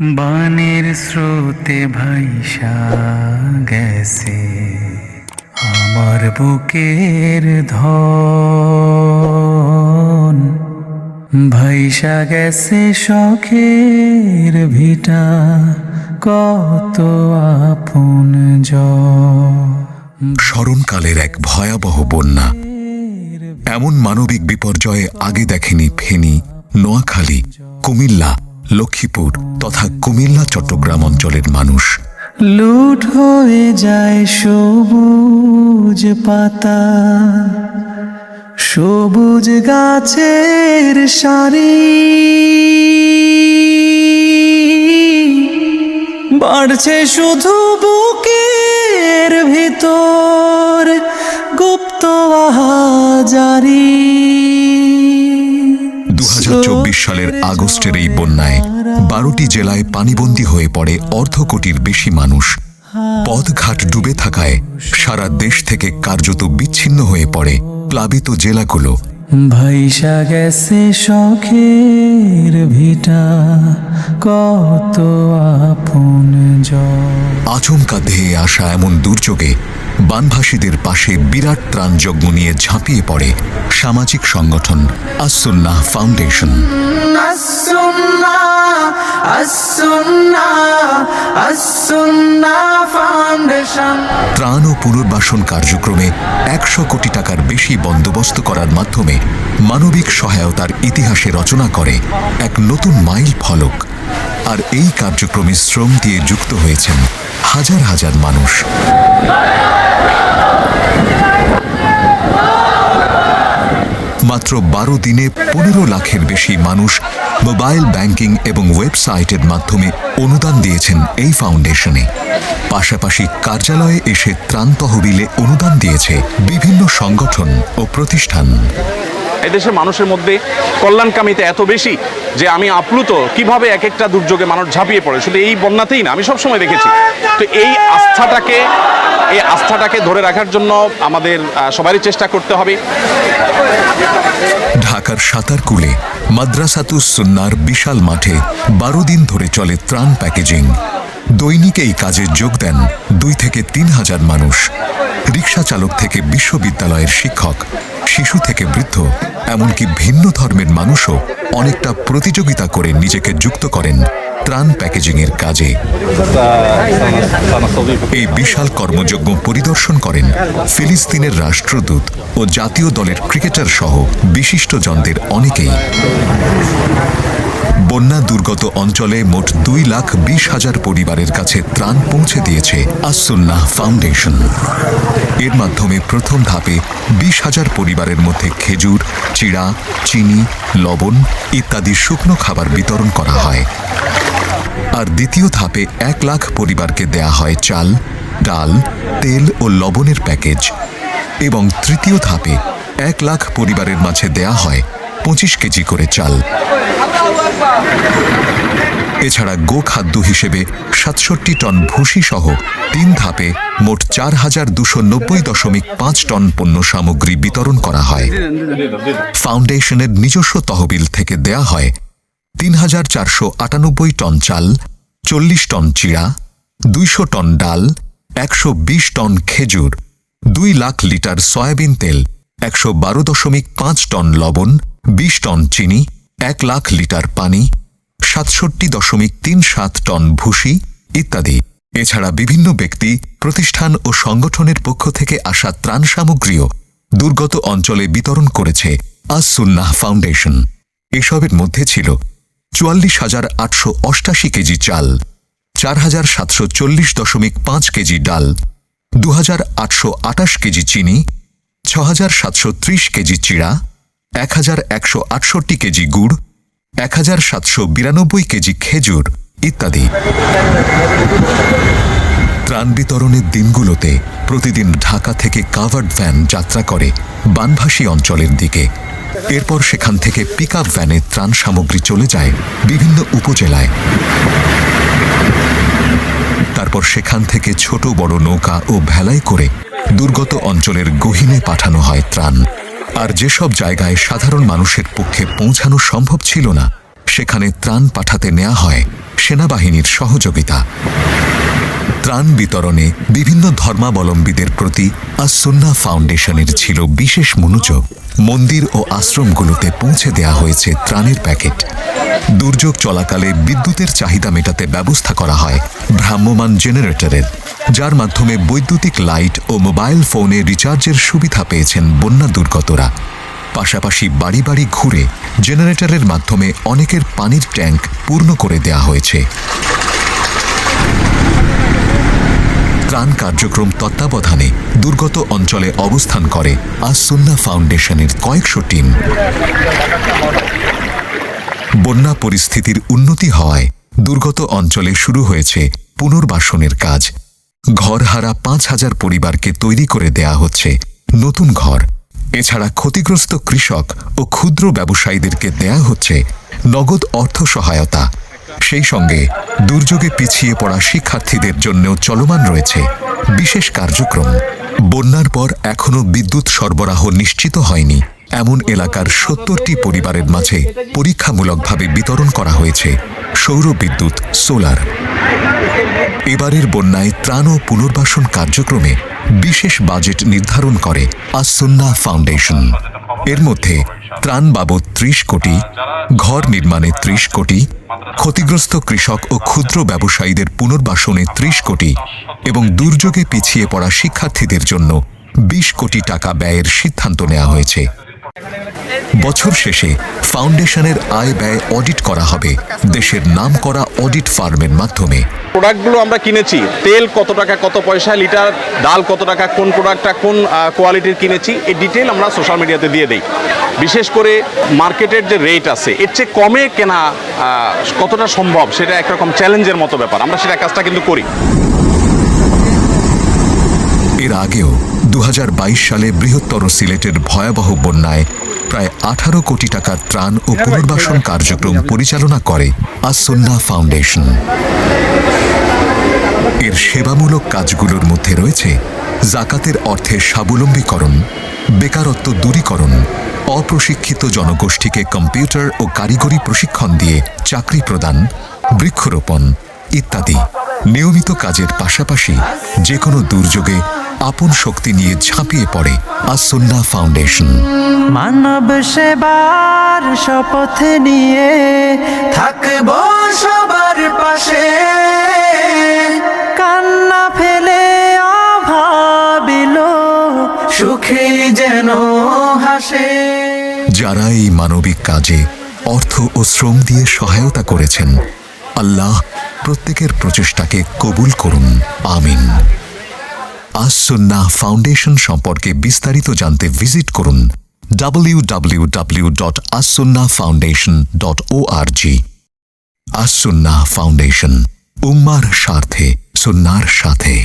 বানের স্রোতে ভাইসা গেছে আমার বুকের ধন, ভাইসা গেছে শখের ভিটা কত আপনজন। স্মরণকালের এক ভয়াবহ বন্যা, এমন মানবিক বিপর্যয়ে আগে দেখেনি ফেনী, নোয়াখালী, কুমিল্লা, লক্ষ্মীপুর তথা কুমিল্লা চট্টগ্রাম অঞ্চলের মানুষ। লুট হয়ে যায় সবুজ পাতা, সবুজ গাছের সারি, বাড়ছে শুধু বুকের ভিতর গুপ্ত আহাজারি। 2024 সালের আগস্টের এই বন্যায় 12টি জেলায় পানিবন্দী হয়ে পড়ে অর্ধ কোটির বেশি মানুষ। পথঘাট ডুবে থাকায় সারা দেশ থেকে কার্যত বিচ্ছিন্ন হয়ে পড়ে প্লাবিত জেলাগুলো। ভাইসা গেছে শখের ভিটা কত আপনজন। আচমকা ধেয়ে আসা এমন দুর্যোগে বানভাসীদের পাশে বিরাট ত্রাণযজ্ঞ নিয়ে ঝাঁপিয়ে পড়ে সামাজিক সংগঠন আস-সুন্নাহ ফাউন্ডেশন। ত্রাণ ও পুনর্বাসন কার্যক্রমে 100 কোটি টাকার বেশি বন্দোবস্ত করার মাধ্যমে মানবিক সহায়তার ইতিহাসে রচনা করে এক নতুন মাইল ফলক। আর এই কার্যক্রমে শ্রম দিয়ে যুক্ত হয়েছেন হাজার হাজার মানুষ। মাত্র 12 দিনে 15 লাখের বেশি মানুষ মোবাইল ব্যাংকিং এবং ওয়েবসাইটের মাধ্যমে অনুদান দিয়েছেন এই ফাউন্ডেশনে। পাশাপাশি কার্যালয়ে এসে ত্রাণ তহবিলে অনুদান দিয়েছে বিভিন্ন সংগঠন ও প্রতিষ্ঠান। এদেশের মানুষের মধ্যে কল্যাণকামিতা এত বেশি যে আমি আপ্লুত কিভাবে এক একটা দুর্যোগে মানুষ ঝাঁপিয়ে পড়ে। শুধু এই বন্যাতেই না, আমি সবসময় দেখেছি। তো এই আস্থাটাকে ধরে রাখার জন্য আমাদের সবারই চেষ্টা করতে হবে। ঢাকার সাতারকুলে মাদ্রাসাতুস সুন্নাহর বিশাল মাঠে 12 দিন ধরে চলে ত্রাণ প্যাকেজিং। দৈনিক এই কাজে যোগ দেন 2 থেকে 3 হাজার মানুষ। রিকশা চালক থেকে বিশ্ববিদ্যালয়ের শিক্ষক, শিশু থেকে বৃদ্ধ, এমনকি ভিন্ন ধর্মের মানুষও অনেকটা প্রতিযোগিতা করে নিজেকে যুক্ত করেন ত্রাণ প্যাকেজিংয়ের কাজে। এই বিশাল কর্মযজ্ঞ পরিদর্শন করেন ফিলিস্তিনের রাষ্ট্রদূত ও জাতীয় দলের ক্রিকেটার সহ বিশিষ্টজনদের অনেকেই। বন্যা দুর্গত অঞ্চলে মোট 2,20,000 পরিবারের কাছে ত্রাণ পৌঁছে দিয়েছে আস-সুন্নাহ ফাউন্ডেশন। এর মাধ্যমে প্রথম ধাপে 20,000 পরিবারের মধ্যে খেজুর, চিড়া, চিনি, লবণ ইত্যাদি শুকনো খাবার বিতরণ করা হয়। আর দ্বিতীয় ধাপে 1 লাখ পরিবারকে দেয়া হয় চাল, ডাল, তেল ও লবণের প্যাকেজ। এবং তৃতীয় ধাপে 1 লাখ পরিবারের মাঝে দেয়া হয় 25 কেজি করে চাল। এছাড়া গোখাদ্য হিসেবে 67 টন ভুসি সহ 3 ধাপে মোট 4,290.5 টন পণ্য সামগ্রী বিতরণ করা হয়। ফাউন্ডেশনের নিজস্ব তহবিল থেকে দেয়া হয় 3,498 টন চাল, 40 টন চিড়া, 200 টন ডাল, 120 টন খেজুর, 2 লাখ লিটার সয়াবিন তেল, 112.5 টন লবণ, 20 টন চিনি, 1 লাখ লিটার পানি, 67.37 টন ভুসি ইত্যাদি। এছাড়া বিভিন্ন ব্যক্তি, প্রতিষ্ঠান ও সংগঠনের পক্ষ থেকে আসা ত্রাণ সামগ্রীও দুর্গত অঞ্চলে বিতরণ করেছে আস-সুন্নাহ ফাউন্ডেশন। এসবের মধ্যে ছিল 44,888 কেজি চাল, 4,740.5 কেজি ডাল, 2,828 কেজি চিনি, 6,730 কেজি চিড়া, 1,168 কেজি গুড়, 1,792 কেজি খেজুর ইত্যাদি। ত্রাণ বিতরণের দিনগুলোতে প্রতিদিন ঢাকা থেকে কাভার্ড ভ্যান যাত্রা করে বানভাসী অঞ্চলের দিকে। এরপর সেখান থেকে পিকআপ ভ্যানে ত্রাণ সামগ্রী চলে যায় বিভিন্ন উপজেলায়। তারপর সেখান থেকে ছোট বড় নৌকা ও ভেলায় করে দুর্গত অঞ্চলের গহীনে পাঠানো হয় ত্রাণ। আর যেসব জায়গায় সাধারণ মানুষের পক্ষে পৌঁছানো সম্ভব ছিল না, সেখানে ত্রাণ পাঠাতে নেওয়া হয় সেনাবাহিনীর সহযোগিতা। ত্রাণ বিতরণে বিভিন্ন ধর্মাবলম্বীদের প্রতি আস-সুন্নাহ ফাউন্ডেশনের ছিল বিশেষ মনোযোগ। মন্দির ও আশ্রমগুলোতে পৌঁছে দেয়া হয়েছে ত্রাণের প্যাকেট। দুর্যোগ চলাকালে বিদ্যুতের চাহিদা মেটাতে ব্যবস্থা করা হয় ভ্রাম্যমাণ জেনারেটরের, যার মাধ্যমে বৈদ্যুতিক লাইট ও মোবাইল ফোনে রিচার্জের সুবিধা পেয়েছেন বন্যা দুর্গতরা। পাশাপাশি বাড়ি বাড়ি ঘুরে জেনারেটরের মাধ্যমে অনেকের পানির ট্যাঙ্ক পূর্ণ করে দেয়া হয়েছে। ত্রাণ কার্যক্রম তত্ত্বাবধানে দুর্গত অঞ্চলে অবস্থান করে আস-সুন্নাহ ফাউন্ডেশনের কয়েকশো টিম। বন্যা পরিস্থিতির উন্নতি হওয়ায় দুর্গত অঞ্চলে শুরু হয়েছে পুনর্বাসনের কাজ। ঘরহারা ৫,০০০ পরিবারকে তৈরি করে দেয়া হচ্ছে নতুন ঘর। এছাড়া ক্ষতিগ্রস্ত কৃষক ও ক্ষুদ্র ব্যবসায়ীদেরকে দেয়া হচ্ছে নগদ অর্থ সহায়তা। সেই সঙ্গে দুর্যোগে পিছিয়ে পড়া শিক্ষার্থীদের জন্যও চলমান রয়েছে বিশেষ কার্যক্রম। বন্যার পর এখনও বিদ্যুৎ সরবরাহ নিশ্চিত হয়নি এমন এলাকার ৭০টি পরিবারের মাঝে পরীক্ষামূলকভাবে বিতরণ করা হয়েছে সৌর বিদ্যুৎ, সোলার। এবারের বন্যায় ত্রাণ ও পুনর্বাসন কার্যক্রমে বিশেষ বাজেট নির্ধারণ করে আস-সুন্নাহ ফাউন্ডেশন। এর মধ্যে ত্রাণ বাবদ ৩০ কোটি, ঘর নির্মাণে ৩০ কোটি, ক্ষতিগ্রস্ত কৃষক ও ক্ষুদ্র ব্যবসায়ীদের পুনর্বাসনে ৩০ কোটি এবং দুর্যোগে পিছিয়ে পড়া শিক্ষার্থীদের জন্য ২০ কোটি টাকা ব্যয়ের সিদ্ধান্ত নেওয়া হয়েছে। বছর শেষে ফাউন্ডেশনের আয় ব্যয় অডিট করা হবে দেশের নামকরা অডিট ফার্মের মাধ্যমে। প্রোডাক্টগুলো আমরা কিনেছি, তেল কত টাকা কত পয়সা লিটার, ডাল কত টাকা, কোন প্রোডাক্টটা কোন কোয়ালিটির কিনেছি, এই ডিটেল আমরা সোশ্যাল মিডিয়াতে দিয়ে দেই। বিশেষ করে মার্কেটের যে রেট আছে এর চেয়ে কমে কেনা কতটা সম্ভব সেটা একরকম চ্যালেঞ্জের মতো ব্যাপার, আমরা সেটা কাজটা কিন্তু করি। এর আগেও ২০২২ সালে বৃহত্তর সিলেটের ভয়াবহ বন্যায় প্রায় ১৮ কোটি টাকার ত্রাণ ও পুনর্বাসন কার্যক্রম পরিচালনা করে আস-সুন্নাহ ফাউন্ডেশন। এর সেবামূলক কাজগুলোর মধ্যে রয়েছে জাকাতের অর্থে স্বাবলম্বীকরণ, বেকারত্ব দূরীকরণ, অপ্রশিক্ষিত জনগোষ্ঠীকে কম্পিউটার ও কারিগরি প্রশিক্ষণ দিয়ে চাকরি প্রদান, বৃক্ষরোপণ ইত্যাদি। নিয়মিত কাজের পাশাপাশি যে কোনো দুর্যোগে আপন শক্তি নিয়ে ঝাঁপিয়ে পড়ে আস-সুন্নাহ ফাউন্ডেশন। মানব সেবার শপথ নিয়ে থাকব সবার পাশে, কান্না ফেলে অভাবিল সুখে যেন হাসে। যারা এই মানবিক কাজে অর্থ ও শ্রম দিয়ে সহায়তা করেছেন, আল্লাহ প্রত্যেকের প্রচেষ্টাকে কবুল করুন, আমিন। আস-সুন্নাহ ফাউন্ডেশন সম্পর্কে বিস্তারিত জানতে ভিজিট করুন www.assunnahfoundation.org। আস-সুন্নাহ ফাউন্ডেশন, উম্মার স্বার্থে, সুন্নাহর সাথে।